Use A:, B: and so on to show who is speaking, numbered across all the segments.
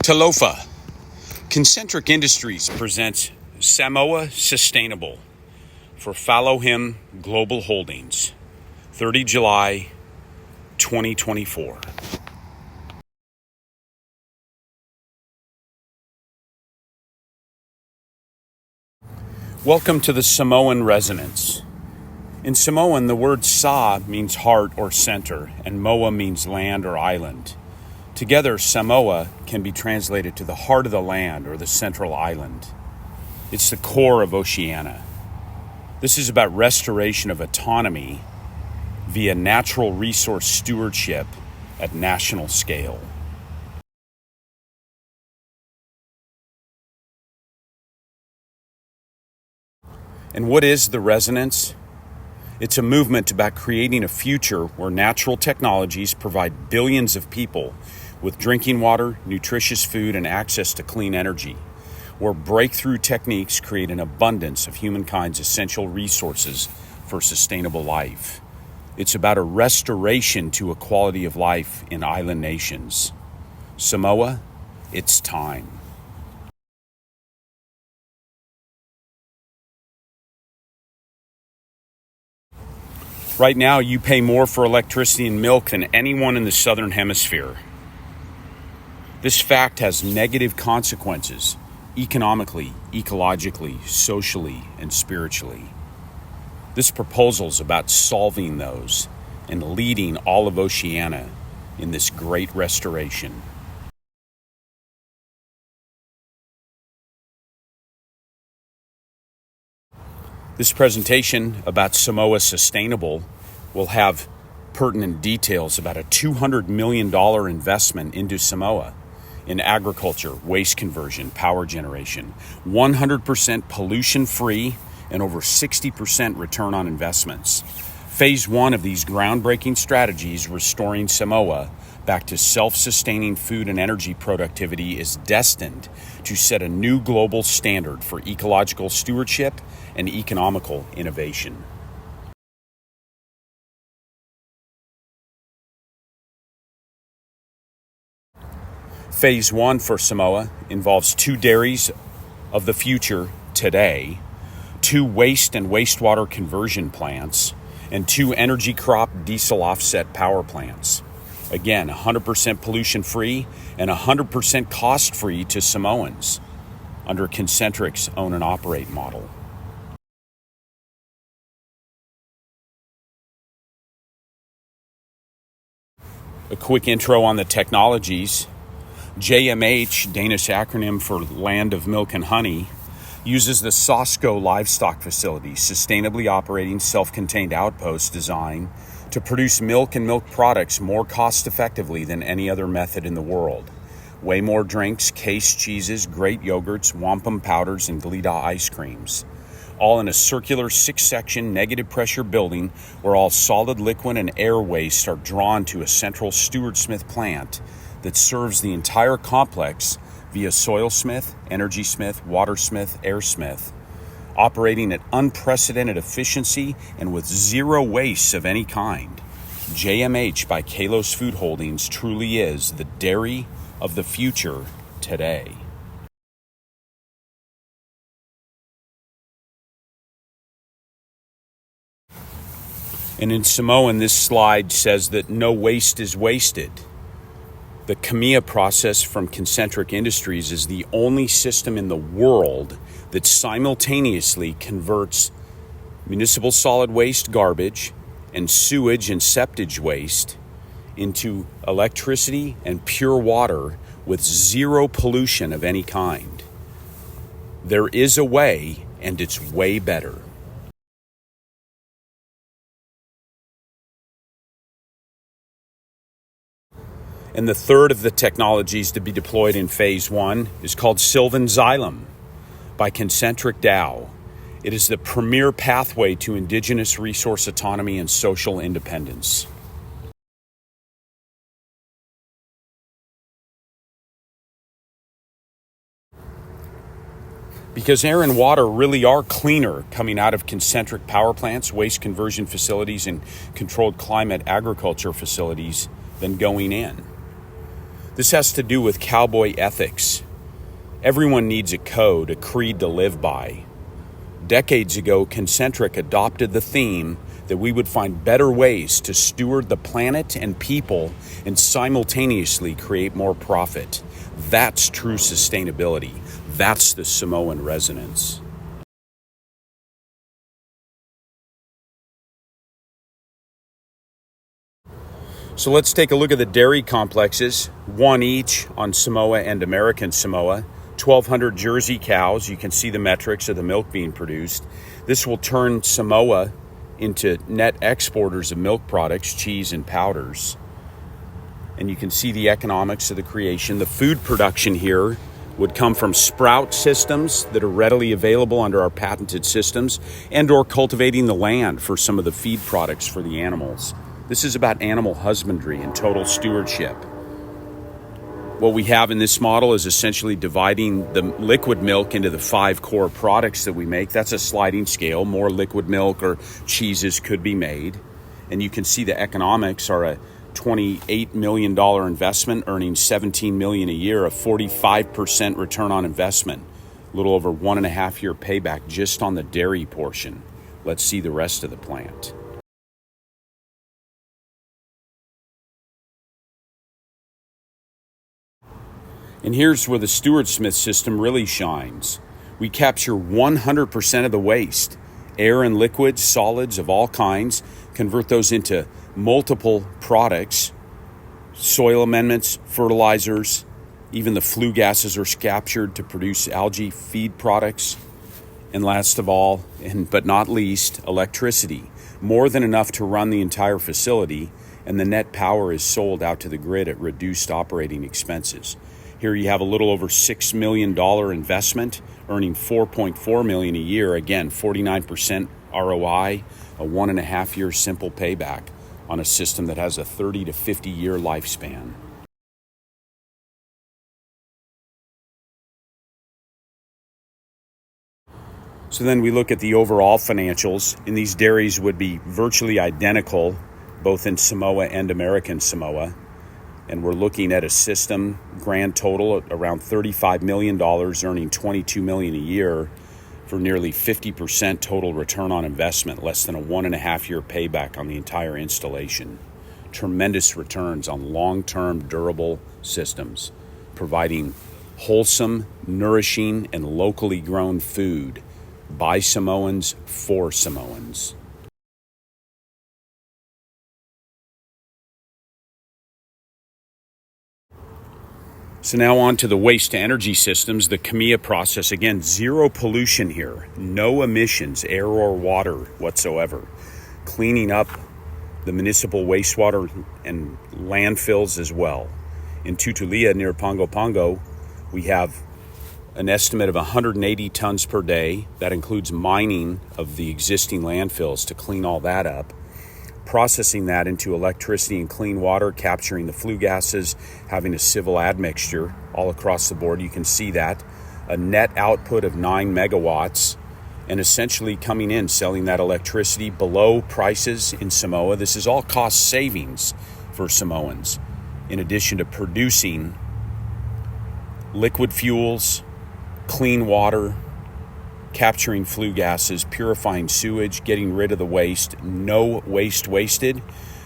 A: Talofa. Concentric Industries presents Sāmoa Sustainable for Follow Him Global Holdings, 30 July 2024. Welcome to the Samoan Resonance. In Samoan, the word Sa means heart or center, and Moa means land or island. Together, Samoa can be translated to the heart of the land or the central island. It's the core of Oceania. This is about restoration of autonomy via natural resource stewardship at national scale. And what is the resonance? It's a movement about creating a future where natural technologies provide billions of people with drinking water, nutritious food, and access to clean energy, where breakthrough techniques create an abundance of humankind's essential resources for sustainable life. It's about a restoration to a quality of life in island nations. Samoa, it's time. Right now, you pay more for electricity and milk than anyone in the Southern Hemisphere. This fact has negative consequences economically, ecologically, socially, and spiritually. This proposal is about solving those and leading all of Oceania in this great restoration. This presentation about Sāmoa Sustainable will have pertinent details about a $200 million investment into Samoa in agriculture, waste conversion, power generation, 100% pollution-free, and over 60% return on investments. Phase one of these groundbreaking strategies, restoring Samoa back to self-sustaining food and energy productivity, is destined to set a new global standard for ecological stewardship and economical innovation. Phase one for Samoa involves 2 dairies of the future today, 2 waste and wastewater conversion plants, and 2 energy crop diesel offset power plants. Again, 100% pollution-free and 100% cost-free to Samoans under Concentric's own and operate model. A quick intro on the technologies. JMH, Danish acronym for Land of Milk and Honey, uses the Sasko livestock facility, sustainably operating self-contained outpost design to produce milk and milk products more cost-effectively than any other method in the world. Way more drinks, case cheeses, great yogurts, wampum powders, and Glida ice creams. All in a circular 6-section negative pressure building where all solid, liquid, and air waste are drawn to a central Stewart Smith plant that serves the entire complex via Soil Smith, Energy Smith, Water Smith, Air Smith, operating at unprecedented efficiency and with zero wastes of any kind. JMH by Kalos Food Holdings truly is the dairy of the future today. And in Samoan, this slide says that no waste is wasted. The Kamiya process from Concentric Industries is the only system in the world that simultaneously converts municipal solid waste garbage and sewage and septage waste into electricity and pure water with zero pollution of any kind. There is a way, and it's way better. And the third of the technologies to be deployed in phase one is called Sylvan Xylem by Concentric Dow. It is the premier pathway to indigenous resource autonomy and social independence. Because air and water really are cleaner coming out of concentric power plants, waste conversion facilities, and controlled climate agriculture facilities than going in. This has to do with cowboy ethics. Everyone needs a code, a creed to live by. Decades ago, Concentric adopted the theme that we would find better ways to steward the planet and people and simultaneously create more profit. That's true sustainability. That's the Samoan Resonance. So let's take a look at the dairy complexes, one each on Samoa and American Samoa. 1,200 Jersey cows. You can see the metrics of the milk being produced. This will turn Samoa into net exporters of milk products, cheese, and powders. And you can see the economics of the creation. The food production here would come from sprout systems that are readily available under our patented systems, and or cultivating the land for some of the feed products for the animals. This is about animal husbandry and total stewardship. What we have in this model is essentially dividing the liquid milk into the 5 core products that we make. That's a sliding scale. More liquid milk or cheeses could be made. And you can see the economics are a $28 million investment, earning $17 million a year, a 45% return on investment, a little over 1.5 year payback just on the dairy portion. Let's see the rest of the plant. And here's where the Stewart Smith system really shines. We capture 100% of the waste, air and liquids, solids of all kinds, convert those into multiple products, soil amendments, fertilizers, even the flue gases are captured to produce algae feed products. And last of all, but not least, electricity. More than enough to run the entire facility, and the net power is sold out to the grid at reduced operating expenses. Here you have a little over $6 million investment, earning $4.4 million a year. Again, 49% ROI, a 1.5 year simple payback on a system that has a 30 to 50 year lifespan. So then we look at the overall financials, and these dairies would be virtually identical, both in Samoa and American Samoa. And we're looking at a system grand total at around $35 million, earning $22 million a year for nearly 50% total return on investment, less than a 1.5 year payback on the entire installation. Tremendous returns on long-term durable systems, providing wholesome, nourishing, and locally grown food by Samoans for Samoans. So now on to the waste to energy systems, the CAMIA process. Again, zero pollution here, no emissions, air or water whatsoever. Cleaning up the municipal wastewater and landfills as well. In Tutulia near Pongo Pongo, we have an estimate of 180 tons per day. That includes mining of the existing landfills to clean all that up. Processing that into electricity and clean water, capturing the flue gases, having a civil admixture all across the board. You can see that. A net output of 9 megawatts, and essentially coming in, selling that electricity below prices in Samoa. This is all cost savings for Samoans, in addition to producing liquid fuels, clean water, capturing flue gases, purifying sewage, getting rid of the waste, no waste wasted.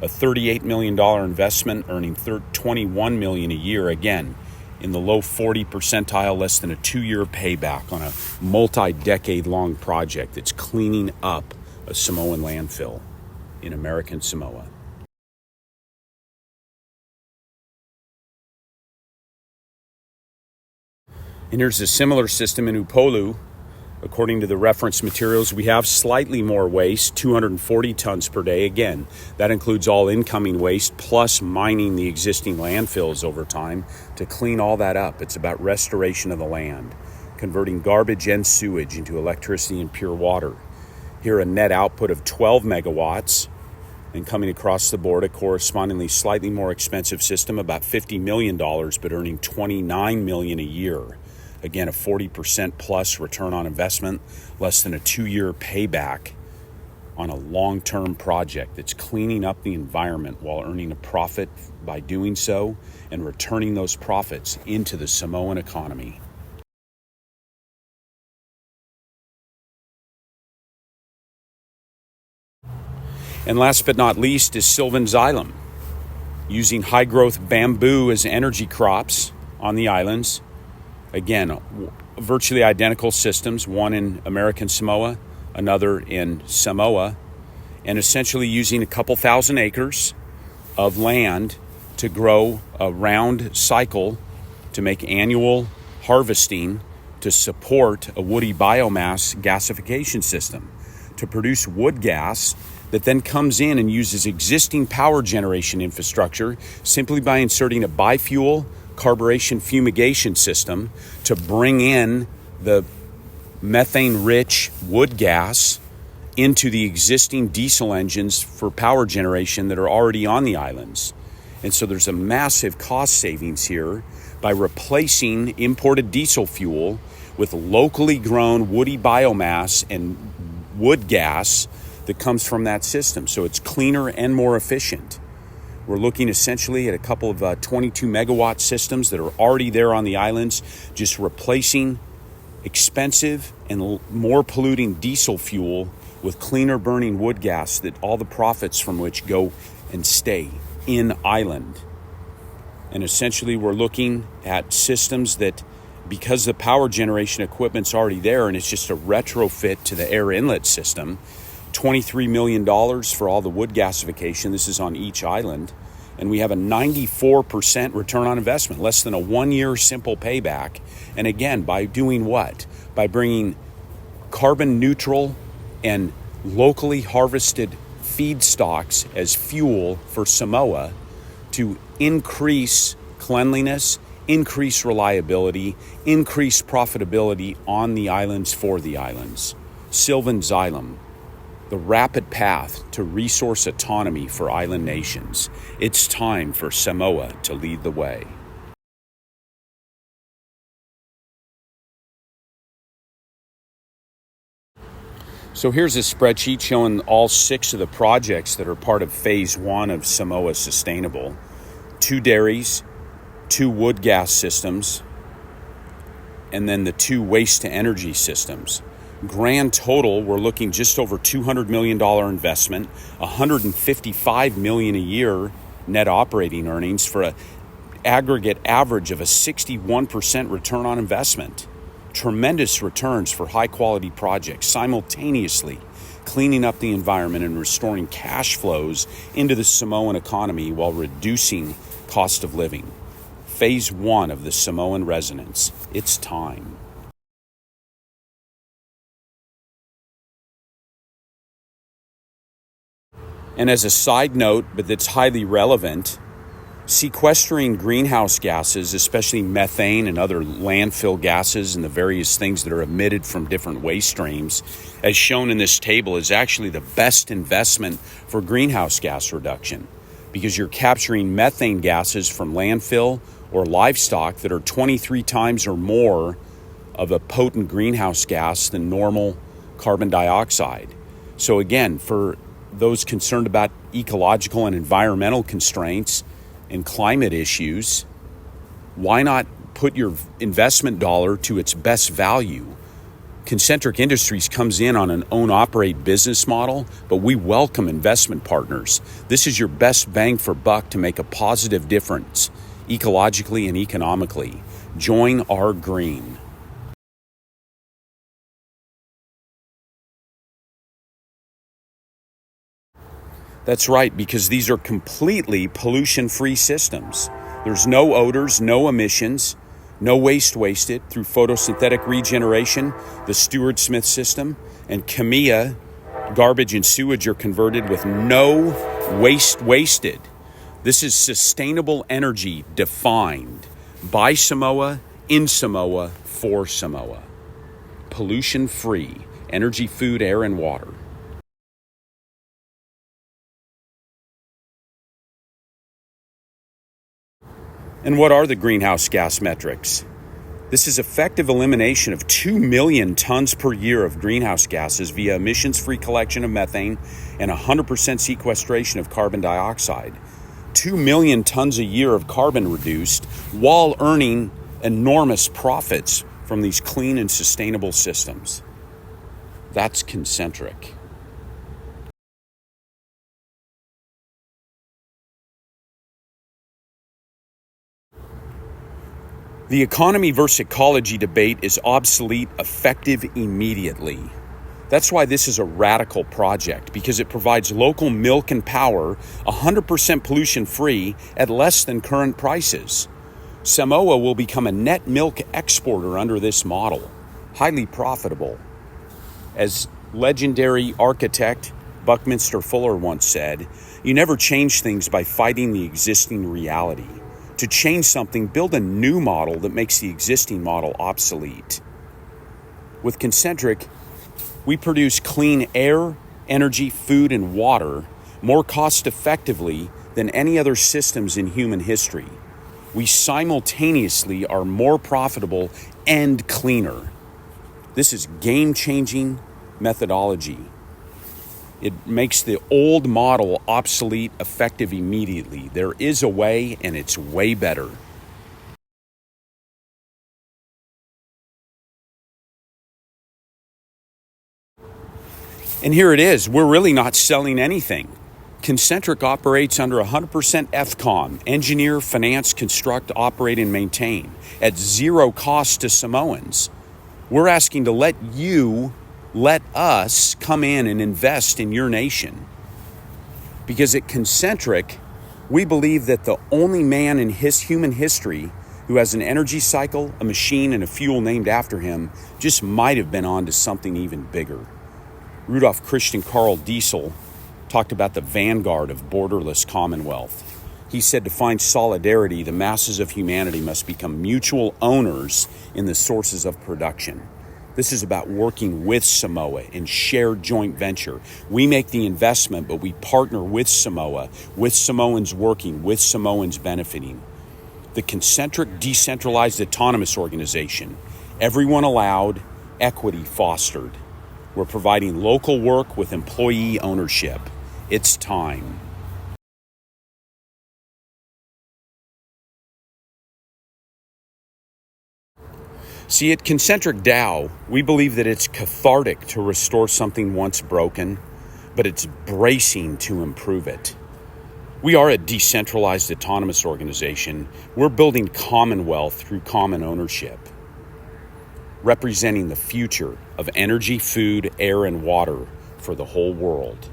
A: A $38 million investment, earning $21 million a year, again, in the low 40 percentile, less than a 2-year payback on a multi-decade long project that's cleaning up a Samoan landfill in American Samoa. And here's a similar system in Upolu. According to the reference materials, we have slightly more waste, 240 tons per day. Again, that includes all incoming waste plus mining the existing landfills over time to clean all that up. It's about restoration of the land, converting garbage and sewage into electricity and pure water. Here, a net output of 12 megawatts, and coming across the board, a correspondingly slightly more expensive system, about $50 million, but earning $29 million a year. Again, a 40% plus return on investment, less than a 2-year payback on a long-term project that's cleaning up the environment while earning a profit by doing so and returning those profits into the Samoan economy. And last but not least is Sylvan Xylem, using high-growth bamboo as energy crops on the islands. Again, virtually identical systems, one in American Samoa, another in Samoa, and essentially using a couple thousand acres of land to grow a round cycle to make annual harvesting to support a woody biomass gasification system to produce wood gas that then comes in and uses existing power generation infrastructure simply by inserting a biofuel carburation fumigation system to bring in the methane-rich wood gas into the existing diesel engines for power generation that are already on the islands. And so there's a massive cost savings here by replacing imported diesel fuel with locally grown woody biomass and wood gas that comes from that system. So it's cleaner and more efficient. We're looking essentially at a couple of 22 megawatt systems that are already there on the islands, just replacing expensive and more polluting diesel fuel with cleaner burning wood gas, that all the profits from which go and stay in island. And essentially we're looking at systems that, because the power generation equipment's already there and it's just a retrofit to the air inlet system, $23 million for all the wood gasification. This is on each island. And we have a 94% return on investment, less than a 1-year simple payback. And again, by doing what? By bringing carbon neutral and locally harvested feedstocks as fuel for Samoa to increase cleanliness, increase reliability, increase profitability on the islands for the islands. Sylvan Xylem, the rapid path to resource autonomy for island nations. It's time for Samoa to lead the way. So here's a spreadsheet showing all 6 of the projects that are part of Phase 1 of Sāmoa Sustainable. 2 dairies, 2 wood gas systems, and then the 2 waste-to-energy systems. Grand total, we're looking just over $200 million investment, $155 million a year net operating earnings for an aggregate average of a 61% return on investment. Tremendous returns for high-quality projects, simultaneously cleaning up the environment and restoring cash flows into the Samoan economy while reducing cost of living. Phase 1 of the Samoan Resonance. It's time. And as a side note, but that's highly relevant, sequestering greenhouse gases, especially methane and other landfill gases and the various things that are emitted from different waste streams, as shown in this table, is actually the best investment for greenhouse gas reduction, because you're capturing methane gases from landfill or livestock that are 23 times or more of a potent greenhouse gas than normal carbon dioxide. So again, for those concerned about ecological and environmental constraints and climate issues, why not put your investment dollar to its best value? Concentric Industries comes in on an own-operate business model, but we welcome investment partners. This is your best bang for buck to make a positive difference, ecologically and economically. Join our green. That's right, because these are completely pollution-free systems. There's no odors, no emissions, no waste wasted through photosynthetic regeneration, the Stewart Smith system, and Kamiya garbage and sewage are converted with no waste wasted. This is sustainable energy defined by Samoa, in Samoa, for Samoa. Pollution-free energy, food, air, and water. And what are the greenhouse gas metrics? This is effective elimination of 2 million tons per year of greenhouse gases via emissions-free collection of methane and 100% sequestration of carbon dioxide. 2 million tons a year of carbon reduced while earning enormous profits from these clean and sustainable systems. That's concentric. The economy versus ecology debate is obsolete, effective immediately. That's why this is a radical project, because it provides local milk and power 100% pollution-free at less than current prices. Samoa will become a net milk exporter under this model, highly profitable. As legendary architect Buckminster Fuller once said, "You never change things by fighting the existing reality. To change something, build a new model that makes the existing model obsolete." With Concentric, we produce clean air, energy, food, and water more cost effectively than any other systems in human history. We simultaneously are more profitable and cleaner. This is game-changing methodology. It makes the old model obsolete, effective immediately. There is a way, and it's way better. And here it is. We're really not selling anything. Concentric operates under 100% FCOM, engineer, finance, construct, operate, and maintain, at zero cost to Samoans. We're asking to let us come in and invest in your nation. Because at Concentric, we believe that the only man in human history who has an energy cycle, a machine, and a fuel named after him just might have been on to something even bigger. Rudolf Christian Karl Diesel talked about the vanguard of borderless commonwealth. He said to find solidarity, the masses of humanity must become mutual owners in the sources of production. This is about working with Samoa in shared joint venture. We make the investment, but we partner with Samoa, with Samoans working, with Samoans benefiting. The Concentric Decentralized Autonomous Organization. Everyone allowed, equity fostered. We're providing local work with employee ownership. It's time. See, at Concentric DAO, we believe that it's cathartic to restore something once broken, but it's bracing to improve it. We are a decentralized autonomous organization. We're building commonwealth through common ownership, representing the future of energy, food, air, and water for the whole world.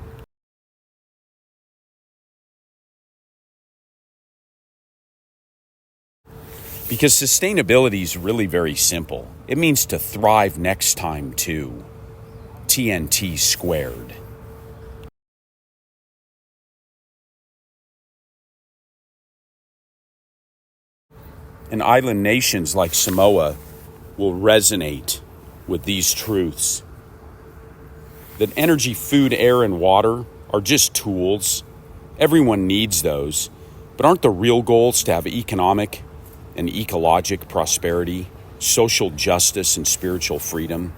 A: Because sustainability is really very simple. It means to thrive next time too. TNT squared. And island nations like Samoa will resonate with these truths. That energy, food, air, and water are just tools. Everyone needs those. But aren't the real goals to have economic and ecologic prosperity, social justice, and spiritual freedom?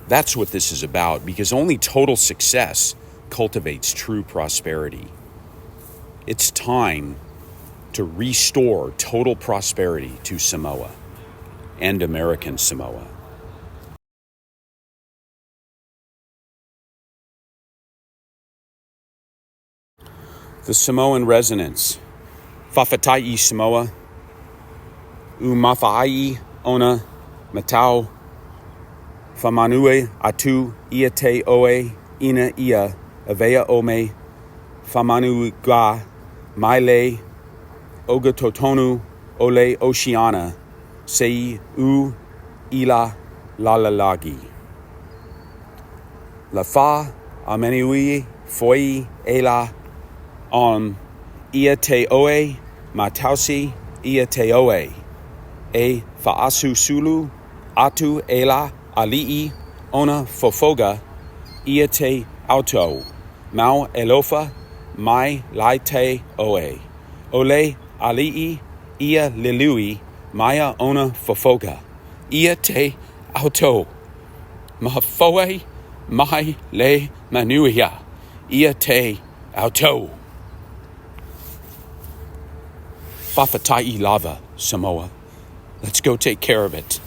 A: That's what this is about, because only total success cultivates true prosperity. It's time to restore total prosperity to Samoa and American Samoa. The Samoan Resonance. Whawhatai Samoa. Umawhai ona matau. Whamanue atu ia te oe ina ia avea ome. Whamanu ga maile ogatotonu ole oceana. Sei u ila lalalagi. La fa amenui foi ela ia te oe matausi ia te oe. E fa'asu sulu atu ela ali'i ona fofoga ia te auto. Mau elofa mai lai te oe. Ole ali'i ia lilui Maya ona fofoga. ia te auto. Mahafoe mai le manuia, ia te auto. Whawhatai lava, Samoa. Let's go take care of it.